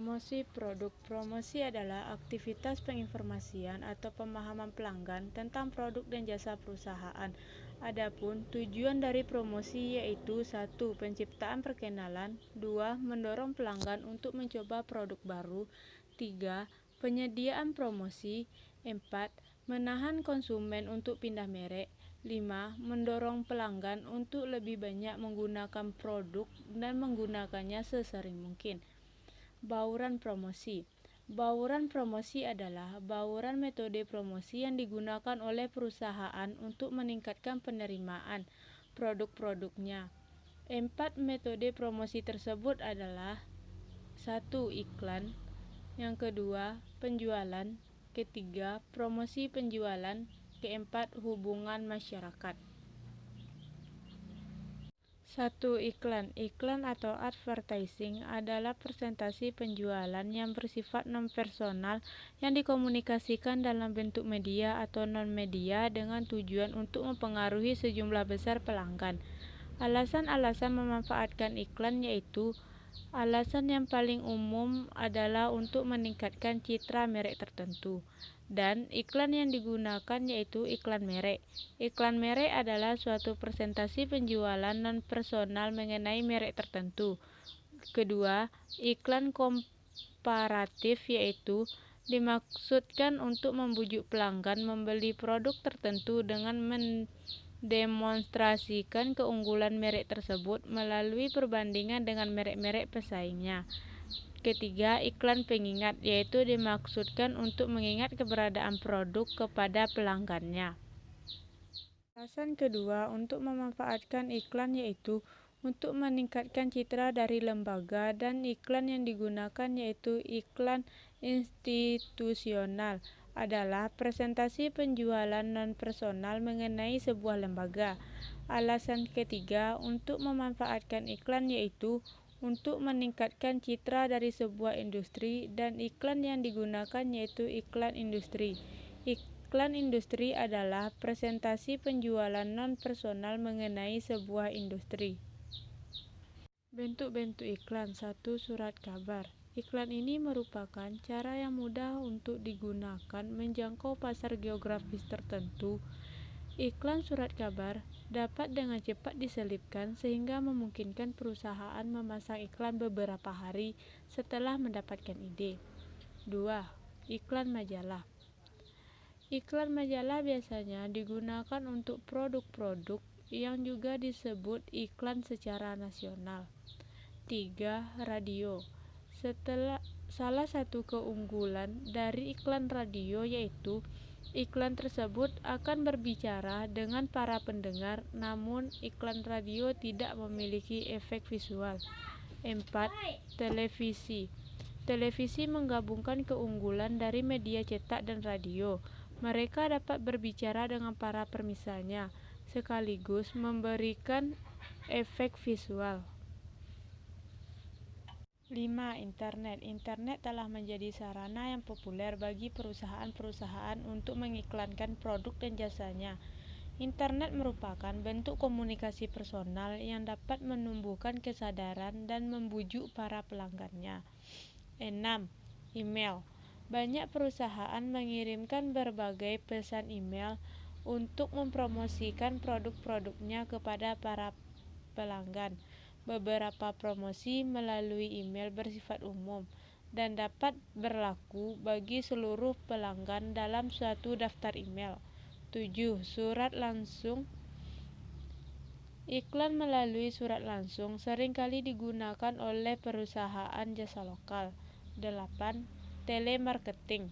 Promosi produk. Promosi adalah aktivitas penginformasian atau pemahaman pelanggan tentang produk dan jasa perusahaan. Adapun tujuan dari promosi yaitu 1. Penciptaan perkenalan, 2. Mendorong pelanggan untuk mencoba produk baru, 3. Penyediaan promosi, 4. Menahan konsumen untuk pindah merek, 5. Mendorong pelanggan untuk lebih banyak menggunakan produk dan menggunakannya sesering mungkin. Bauran promosi. Bauran promosi adalah bauran metode promosi yang digunakan oleh perusahaan untuk meningkatkan penerimaan produk-produknya. 4 metode promosi tersebut adalah 1. Iklan, yang kedua penjualan, ketiga promosi penjualan, keempat hubungan masyarakat. 1. Iklan. Iklan atau advertising adalah presentasi penjualan yang bersifat non-personal yang dikomunikasikan dalam bentuk media atau non-media dengan tujuan untuk mempengaruhi sejumlah besar pelanggan. Alasan-alasan memanfaatkan iklan yaitu: alasan yang paling umum adalah untuk meningkatkan citra merek tertentu, dan iklan yang digunakan yaitu iklan merek. Iklan merek adalah suatu presentasi penjualan non-personal mengenai merek tertentu. Kedua, iklan komparatif yaitu dimaksudkan untuk membujuk pelanggan membeli produk tertentu dengan mendemonstrasikan keunggulan merek tersebut melalui perbandingan dengan merek-merek pesaingnya. Ketiga, iklan pengingat yaitu dimaksudkan untuk mengingat keberadaan produk kepada pelanggannya. Alasan kedua untuk memanfaatkan iklan yaitu untuk meningkatkan citra dari lembaga, dan iklan yang digunakan yaitu iklan institusional adalah presentasi penjualan non-personal mengenai sebuah lembaga. Alasan ketiga untuk memanfaatkan iklan yaitu untuk meningkatkan citra dari sebuah industri, dan iklan yang digunakan yaitu iklan industri. Iklan industri adalah presentasi penjualan non-personal mengenai sebuah industri. Bentuk-bentuk iklan. 1. Surat kabar. Iklan ini merupakan cara yang mudah untuk digunakan menjangkau pasar geografis tertentu. Iklan surat kabar dapat dengan cepat diselipkan sehingga memungkinkan perusahaan memasang iklan beberapa hari setelah mendapatkan ide. 2. Iklan majalah. Iklan majalah biasanya digunakan untuk produk-produk yang juga disebut iklan secara nasional. 3. Radio. Salah satu keunggulan dari iklan radio yaitu iklan tersebut akan berbicara dengan para pendengar, namun iklan radio tidak memiliki efek visual. 4. Televisi. Televisi menggabungkan keunggulan dari media cetak dan radio. Mereka dapat berbicara dengan para pemirsanya, sekaligus memberikan efek visual. 5. Internet. Internet telah menjadi sarana yang populer bagi perusahaan-perusahaan untuk mengiklankan produk dan jasanya. Internet merupakan bentuk komunikasi personal yang dapat menumbuhkan kesadaran dan membujuk para pelanggannya. 6. Email. Banyak perusahaan mengirimkan berbagai pesan email untuk mempromosikan produk-produknya kepada para pelanggan. Beberapa promosi melalui email bersifat umum dan dapat berlaku bagi seluruh pelanggan dalam suatu daftar email. 7. Surat langsung. Iklan melalui surat langsung seringkali digunakan oleh perusahaan jasa lokal. 8. Telemarketing.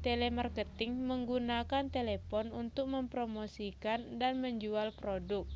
Telemarketing menggunakan telepon untuk mempromosikan dan menjual produk.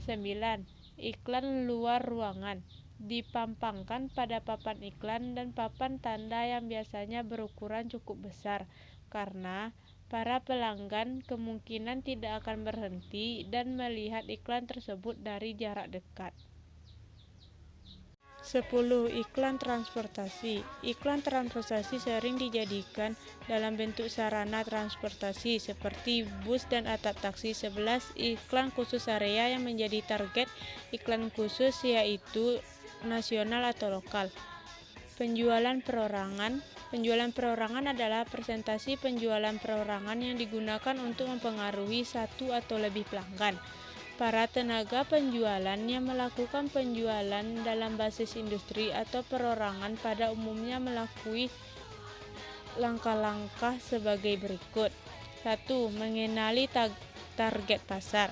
9. Iklan luar ruangan. Dipampangkan pada papan iklan dan papan tanda yang biasanya berukuran cukup besar, karena para pelanggan kemungkinan tidak akan berhenti dan melihat iklan tersebut dari jarak dekat. 10. Iklan transportasi. Iklan transportasi sering dijadikan dalam bentuk sarana transportasi seperti bus dan atap taksi. 11. Iklan khusus area yang menjadi target iklan khusus yaitu nasional atau lokal. Penjualan perorangan. Penjualan perorangan adalah presentasi penjualan perorangan yang digunakan untuk mempengaruhi satu atau lebih pelanggan. Para tenaga penjualan yang melakukan penjualan dalam basis industri atau perorangan pada umumnya melalui langkah-langkah sebagai berikut. 1. Mengenali target pasar.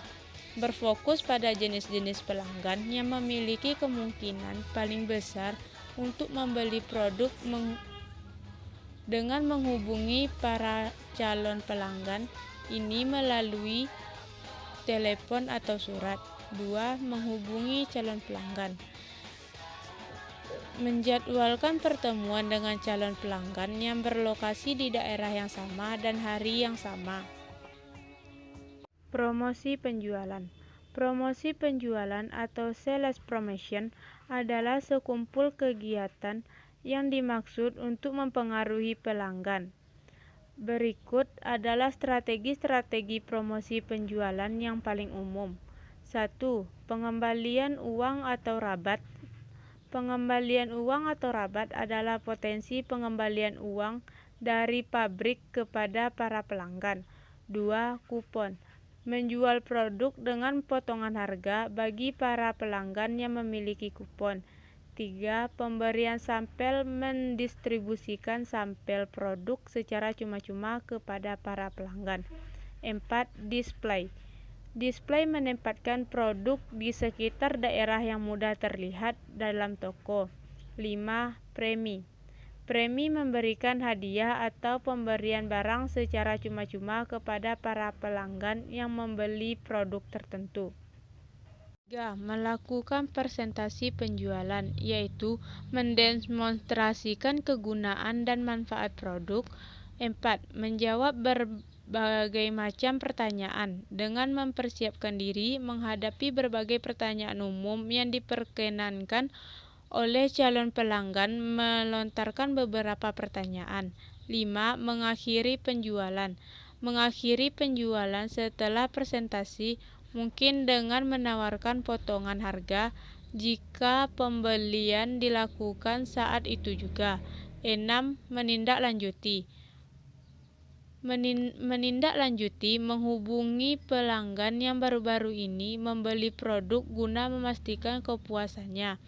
Berfokus pada jenis-jenis pelanggan yang memiliki kemungkinan paling besar untuk membeli produk dengan menghubungi para calon pelanggan ini melalui telepon atau surat. 2. Menghubungi calon pelanggan. Menjadwalkan pertemuan dengan calon pelanggan yang berlokasi di daerah yang sama dan hari yang sama. Promosi penjualan. Promosi penjualan atau sales promotion adalah sekumpul kegiatan yang dimaksud untuk mempengaruhi pelanggan. Berikut adalah strategi-strategi promosi penjualan yang paling umum. 1. Pengembalian uang atau rabat. Pengembalian uang atau rabat adalah potensi pengembalian uang dari pabrik kepada para pelanggan. 2. Kupon. Menjual produk dengan potongan harga bagi para pelanggan yang memiliki kupon. 3. Pemberian sampel. Mendistribusikan sampel produk secara cuma-cuma kepada para pelanggan. 4. Display. Display menempatkan produk di sekitar daerah yang mudah terlihat dalam toko. 5. Premi. Premi memberikan hadiah atau pemberian barang secara cuma-cuma kepada para pelanggan yang membeli produk tertentu. 3. Melakukan presentasi penjualan, yaitu mendemonstrasikan kegunaan dan manfaat produk. 4. Menjawab berbagai macam pertanyaan dengan mempersiapkan diri menghadapi berbagai pertanyaan umum yang diperkenankan oleh calon pelanggan melontarkan beberapa pertanyaan. 5. Mengakhiri penjualan. Mengakhiri penjualan setelah presentasi mungkin dengan menawarkan potongan harga jika pembelian dilakukan saat itu juga. 6. Menindaklanjuti. Menindaklanjuti menghubungi pelanggan yang baru-baru ini membeli produk guna memastikan kepuasannya,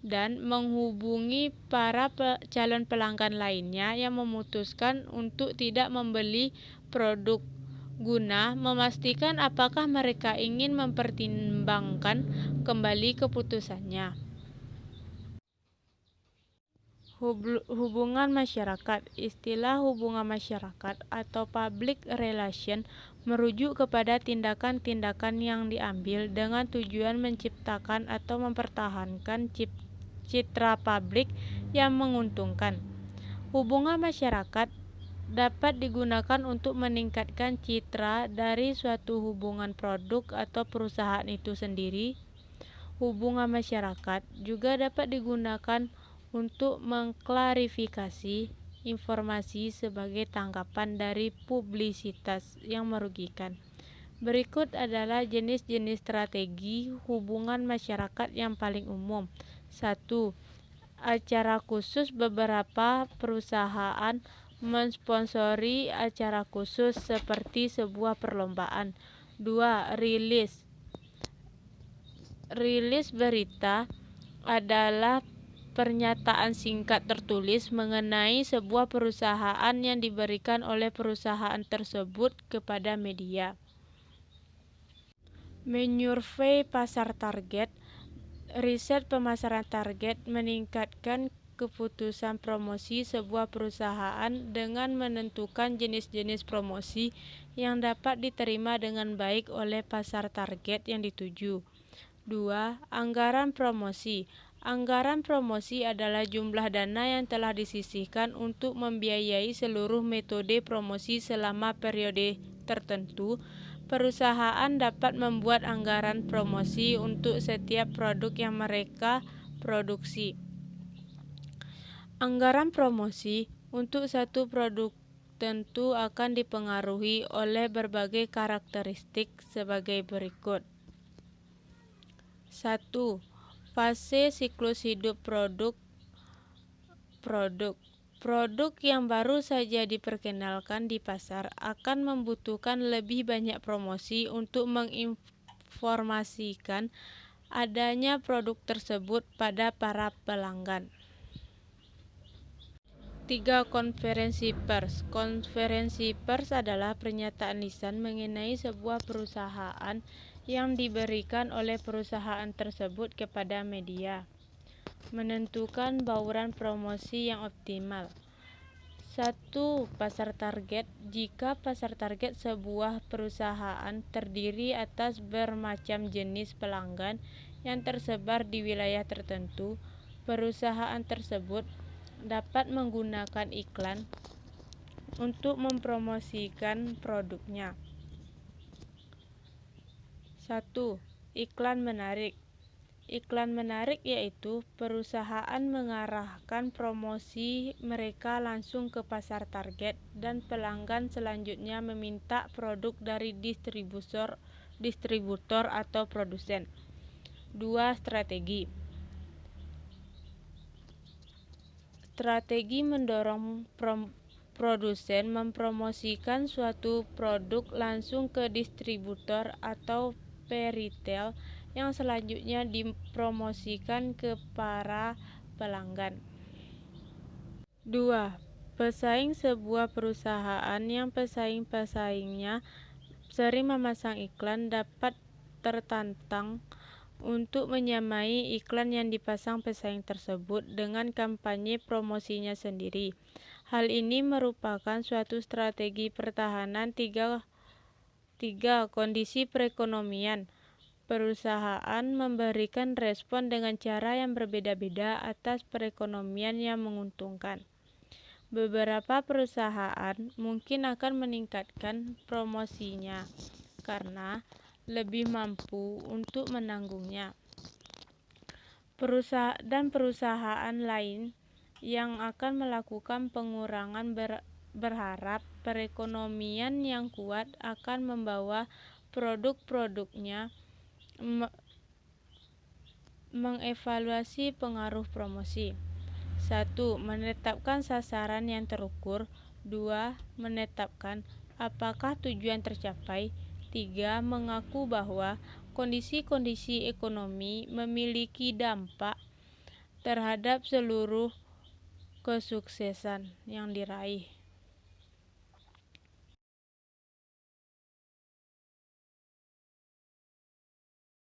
dan menghubungi para calon pelanggan lainnya yang memutuskan untuk tidak membeli produk guna memastikan apakah mereka ingin mempertimbangkan kembali keputusannya. Hubungan masyarakat. Istilah hubungan masyarakat atau public relation merujuk kepada tindakan-tindakan yang diambil dengan tujuan menciptakan atau mempertahankan citra publik yang menguntungkan. Hubungan masyarakat dapat digunakan untuk meningkatkan citra dari suatu hubungan produk atau perusahaan itu sendiri. Hubungan masyarakat juga dapat digunakan untuk mengklarifikasi informasi sebagai tanggapan dari publisitas yang merugikan. Berikut adalah jenis-jenis strategi hubungan masyarakat yang paling umum. 1. Acara khusus. Beberapa perusahaan mensponsori acara khusus seperti sebuah perlombaan. 2. Rilis. Rilis berita adalah pernyataan singkat tertulis mengenai sebuah perusahaan yang diberikan oleh perusahaan tersebut kepada media. Menyurvei pasar target. Riset pemasaran target meningkatkan keputusan promosi sebuah perusahaan dengan menentukan jenis-jenis promosi yang dapat diterima dengan baik oleh pasar target yang dituju. 2. Anggaran promosi. Anggaran promosi adalah jumlah dana yang telah disisihkan untuk membiayai seluruh metode promosi selama periode tertentu. Perusahaan dapat membuat anggaran promosi untuk setiap produk yang mereka produksi. Anggaran promosi untuk satu produk tentu akan dipengaruhi oleh berbagai karakteristik sebagai berikut. 1. Fase siklus hidup produk. produk. Produk yang baru saja diperkenalkan di pasar akan membutuhkan lebih banyak promosi untuk menginformasikan adanya produk tersebut pada para pelanggan. 3. Konferensi pers. Konferensi pers adalah pernyataan lisan mengenai sebuah perusahaan yang diberikan oleh perusahaan tersebut kepada media. Menentukan bauran promosi yang optimal. 1. Pasar target. Jika pasar target sebuah perusahaan terdiri atas bermacam jenis pelanggan yang tersebar di wilayah tertentu, perusahaan tersebut dapat menggunakan iklan untuk mempromosikan produknya. 1. Iklan menarik. Iklan menarik yaitu perusahaan mengarahkan promosi mereka langsung ke pasar target dan pelanggan selanjutnya meminta produk dari distributor atau produsen. 2. Strategi. Strategi mendorong produsen mempromosikan suatu produk langsung ke distributor atau peritel yang selanjutnya dipromosikan ke para pelanggan. 2. Pesaing. Sebuah perusahaan yang pesaing-pesaingnya sering memasang iklan dapat tertantang untuk menyamai iklan yang dipasang pesaing tersebut dengan kampanye promosinya sendiri. Hal ini merupakan suatu strategi pertahanan. 3. Kondisi perekonomian. Perusahaan memberikan respon dengan cara yang berbeda-beda atas perekonomian yang menguntungkan. Beberapa perusahaan mungkin akan meningkatkan promosinya karena lebih mampu untuk menanggungnya. Perusahaan lain yang akan melakukan pengurangan berharap perekonomian yang kuat akan membawa produk-produknya mengevaluasi pengaruh promosi. 1. Menetapkan sasaran yang terukur. 2. Menetapkan apakah tujuan tercapai. 3. Mengaku bahwa kondisi-kondisi ekonomi memiliki dampak terhadap seluruh kesuksesan yang diraih.